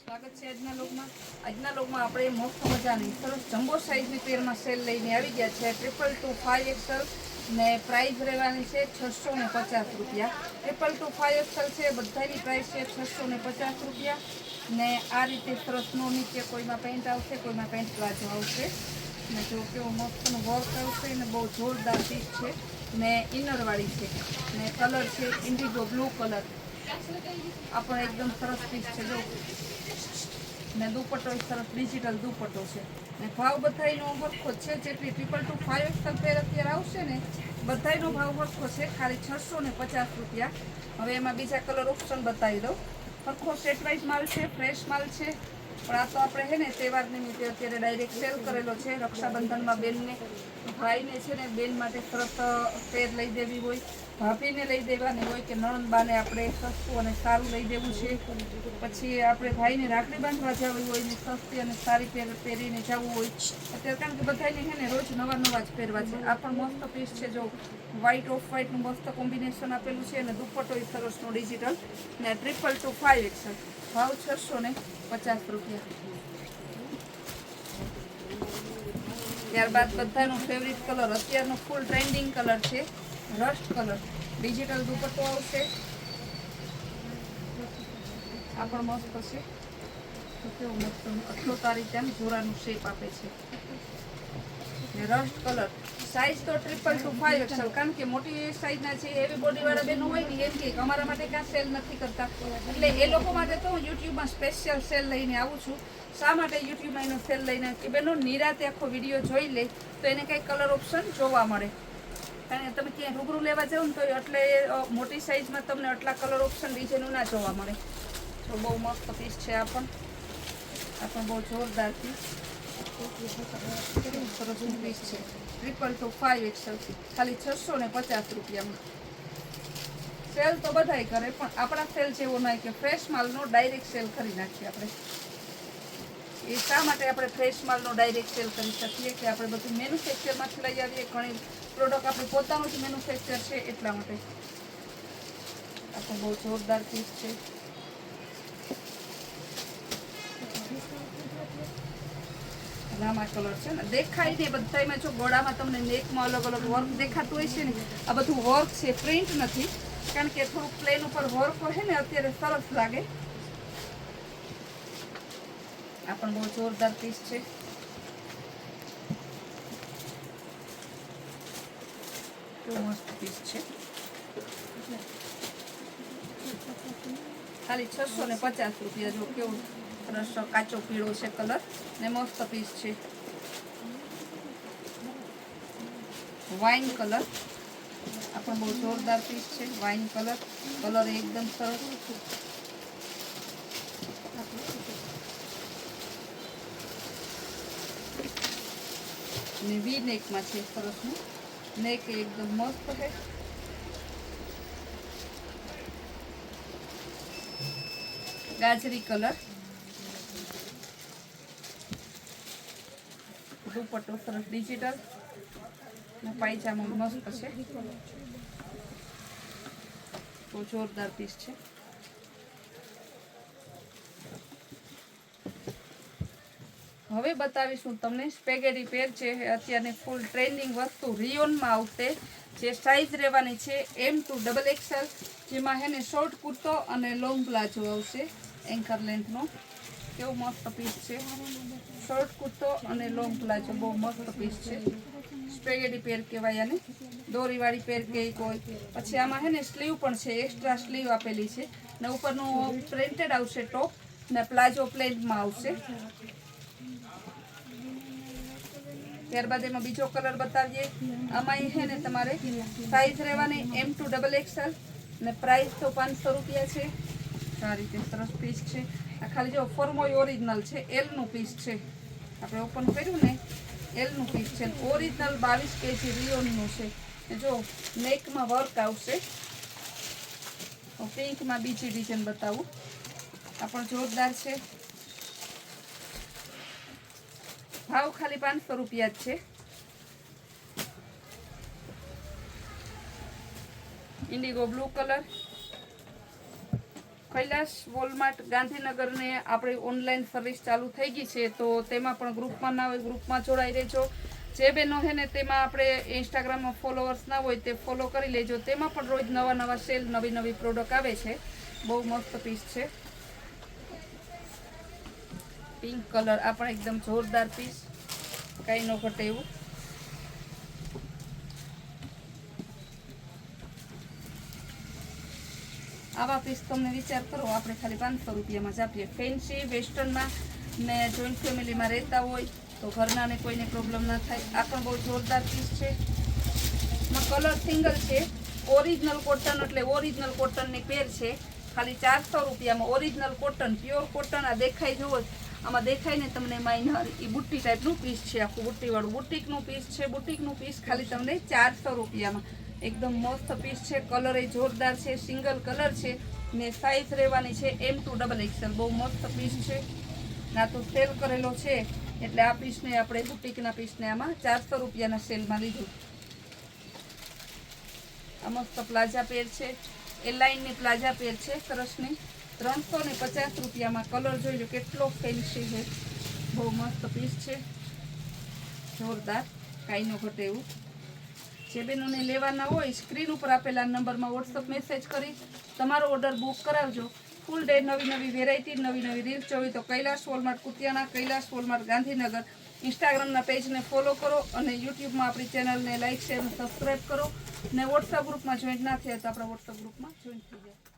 સ્વાગત છે આજના લોકમાં આપણે મસ્ત મજાની સરસ જમ્બો સાઇઝની પેરમાં સેલ લઈને આવી ગયા છે 222 5XL ને પ્રાઇસ રહેવાની છે 650 રૂપિયા 222 5XL છે બધાની પ્રાઇસ છે 650 રૂપિયા ને આ રીતે સરસ નો નીચે કોઈમાં પેન્ટ આવશે કોઈમાં પેન્ટ પ્લાઝો આવશે ને જો કેવો મસ્તનું વર્ક આવશે ને બહુ જોરદાર પીસ છે ને ઇનરવાળી છે ને કલર છે ઇન્ડિગો બ્લુ કલર આ પણ એકદમ સરસ પીસ છે જો ને દુપટ્ટો સરસ ડિજિટલ દુપટ્ટો છે ને ભાવ બધાયનો હરખો છે જેટલી 222 5XL પેર અત્યારે આવશે ને બધાયનો ભાવ હરખો છે ખાલી 650 રૂપિયા હવે એમાં બીજા કલર ઓપ્શન બતાવી દઉં હરખો સેટ વાઇઝ માલ છે ફ્રેશ માલ છે પણ આ તો આપણે છે ને તહેવાર નિમિત્તે અત્યારે ડાયરેક્ટ સેલ કરેલો છે રક્ષાબંધનમાં બેનને ભાઈને છે ને બેન માટે સરસ પેર લઈ દેવી હોય ભાભીને લઈ દેવાની હોય કે નણંદબાને આપણે સસ્તું અને સારું લઈ દેવું છે પછી આપણે ભાઈને રાખડી બાંધવા જવું હોય ને સસ્તી અને સારી પહેરીને જવું હોય અત્યારે કારણ કે બધાને છે ને રોજ નવા જ પહેરવા છે આ પણ મસ્ત પીસ છે જો વ્હાઈટ ઓફ વ્હાઈટનું મસ્ત કોમ્બિનેશન આપેલું છે અને દુપટ્ટો સરસનો ડિજિટલ ને 222 5XL ભાવ 650 રૂપિયા ત્યારબાદ બધાનો ફેવરિટ કલર અત્યારનો ફૂલ ટ્રેન્ડિંગ કલર છે રસ્ટ કલર ડિજિટલ દુપટ્ટો આવશે આ પણ મસ્ત છે તો કેવું મસ્ત આટલો તારી તેમ જોરાનું શેપ આપે છે રસ્ટ કલર સાઇઝ તો 222 5XL કારણ કે મોટી સાઇઝના છે એવી બોડીવાળા બેનો હોય ને એમ કે અમારા માટે કાં સેલ નથી કરતા એટલે એ લોકો માટે તો હું યુટ્યુબમાં સ્પેશિયલ સેલ લઈને આવું છું શા માટે યુટ્યુબમાં એનો સેલ લઈને કે બેનો નિરાતે આખો વિડીયો જોઈ લે તો એને કંઈ કલર ઓપ્શન જોવા મળે કારણ કે તમે ક્યાંય રૂબરૂ લેવા જાઓ ને તો એટલે મોટી સાઇઝમાં તમને આટલા કલર ઓપ્શન ડિઝાઇનનું ના જોવા મળે તો બહુ મસ્ત પીસ છે આ પણ બહુ જોરદાર પીસ સરસનું પીસ છે 222 5XL ખાલી 650 રૂપિયામાં સેલ તો બધાય કરે પણ આપણા સેલ જેવો નહીં કે ફ્રેશ માલનો ડાયરેક્ટ સેલ કરી નાખીએ આપણે એ શા માટે આપણે ફ્રેશ માલનો ડાયરેક્ટ સેલ કરી શકીએ કે આપણે બધું મેન્યુફેક્ચરમાંથી લઈ આવીએ ઘણી પ્રોડક્ટ આપણે પોતાનું જ મેન્યુફેક્ચર છે એટલા માટે આ તો બહુ જોરદાર પીસ છે રામા કલર છે ને દેખાય ને બધામાં જો ગોળામાં તમને નેકમાં અલગ અલગ વર્ક દેખાતું હોય છે ને આ બધું વર્ક છે પ્રિન્ટ નથી કારણ કે થોડુંક પ્લેન ઉપર વર્ક હોય ને અત્યારે સરસ લાગે આ પણ બહુ જોરદાર પીસ છે કેવું મસ્ત પીસ છે ખાલી 650 રૂપિયા જો કેવું સરસ કાચો પીળો છે કલર ને મસ્ત પીસ છે વાઇન કલર આ પણ બહુ જોરદાર પીસ છે વાઇન કલર એકદમ સરસ ને વી નેકમાં છે સરસનું નેક એકદમ મસ્ત છે ગાજરી કલર દુપટ્ટો સરસ ડિજિટલ ને પાયજામો મસ્ત છે બહુ જોરદાર પીસ છે હવે બતાવીશું તમને સ્પેગેટી પેર છે અત્યારની ફૂલ ટ્રેન્ડિંગ વસ્તુ રિયોનમાં આવશે જે સાઇઝ રહેવાની છે M2XXL જેમાં હેને શોર્ટ કુર્તો અને લોંગ પ્લાઝો આવશે એન્કર લેન્થનો કેવું મસ્ત પીસ છે શોર્ટ કુર્તો અને લોંગ પ્લાઝો બહુ મસ્ત પીસ છે સ્પેગેટી પેર કહેવાય આને દોરીવાળી પેર કે કોઈ પછી આમાં હે ને સ્લીવ પણ છે એક્સ્ટ્રા સ્લીવ આપેલી છે ને ઉપરનું પ્રિન્ટેડ આવશે ટોપ ને પ્લાઝો પ્લેનમાં આવશે ત્યારબાદ એમાં બીજો કલર બતાવીએ આમાં છે ને તમારે સાઇઝ રહેવાની M2XXL ને પ્રાઇસ તો 500 રૂપિયા છે આ રીતે સરસ પીસ છે આ ખાલી જો ફોર્મોય ઓરિજિનલ છે એલનું પીસ છે આપણે ઓપન કર્યું ને એલનું પીસ છે ઓરિજિનલ 22 kg રિયોનનું છે જો નેકમાં વર્ક આવશે પિંકમાં બીજી ડિઝાઇન બતાવું આ પણ જોરદાર છે ભાવ ખાલી 500 રૂપિયા જ છે indigo blue colour Kailas Walmart ગાંધીનગરને આપણી ઓનલાઈન સર્વિસ ચાલુ થઈ ગઈ છે, તો તેમાં પણ ગ્રુપમાં ના હોય ગ્રુપમાં જોડાઈ રહેજો. જે બહેનો છે ને તેમાં આપણે ઇન્સ્ટાગ્રામમાં ફોલોઅર્સ ના હોય તે ફોલો કરી લેજો. તેમાં પણ રોજ નવા નવા સેલ, નવી નવી પ્રોડક્ટ આવે છે. બહુ મસ્ત પીસ છે. પિંક કલર, આ પણ એકદમ જોરદાર પીસ, કાંઈ ન ઘટે એવું. આવા પીસ તમને વિચાર કરો આપણે ખાલી 500 રૂપિયામાં જ આપીએ. ફેન્સી વેસ્ટર્નમાં ને જોઈન્ટ ફેમિલીમાં રહેતા હોય તો ઘરનાને કોઈને પ્રોબ્લેમ ના થાય. આ પણ બહુ જોરદાર પીસ છે. એમાં કલર સિંગલ છે. ઓરિજિનલ કોટન એટલે ઓરિજિનલ કોટનની પેર છે. ખાલી 400 રૂપિયામાં ઓરિજિનલ કોટન, પ્યોર કોટન. આ દેખાય જુઓ, આમાં દેખાય ને તમને માઇનર, એ બુટ્ટી ટાઈપનું પીસ છે. આખું બુટ્ટીવાળું બુટીકનું પીસ છે. બુટીકનું પીસ ખાલી તમને 400 રૂપિયામાં. એકદમ મસ્ત પીસ છે. કલર એ જોરદાર છે. સિંગલ કલર છે ને સાઈઝ રહેવાની છે M2XXL. બહુ મસ્ત પીસ છે. ના તો સેલ કરેલો છે એટલે આ પીસને આપણે બુટીકના પીસને આમાં 400 રૂપિયાના સેલમાં લીધું. આ મસ્ત પ્લાઝા પેર છે. એલાઇનની પ્લાઝા પેર છે સરસની. 350 રૂપિયામાં. કલર જોઈ લો કેટલો ફેન્સી છે. બહુ મસ્ત પીસ છે. જોરદાર, કાંઈ ન ઘટે એવું. જે બહેનોને લેવાના હોય સ્ક્રીન ઉપર આપેલા નંબરમાં વોટ્સઅપ મેસેજ કરી તમારો ઓર્ડર બુક કરાવજો. ફૂલ ડે નવી નવી વેરાયટી, નવી નવી રીલ્સ જોવી તો કૈલાસ વોલમાર્ટ કુતિયાણા, કૈલાસ વોલમાર્ટ ગાંધીનગર ઇન્સ્ટાગ્રામના પેજને ફોલો કરો અને યુટ્યુબમાં આપણી ચેનલને લાઇક, શેર અને સબસ્ક્રાઈબ કરો. ને વોટ્સઅપ ગ્રુપમાં જોઈન્ટ ના થયા તો આપણા વોટ્સઅપ ગ્રુપમાં જોઈન્ટ થઈ જાય.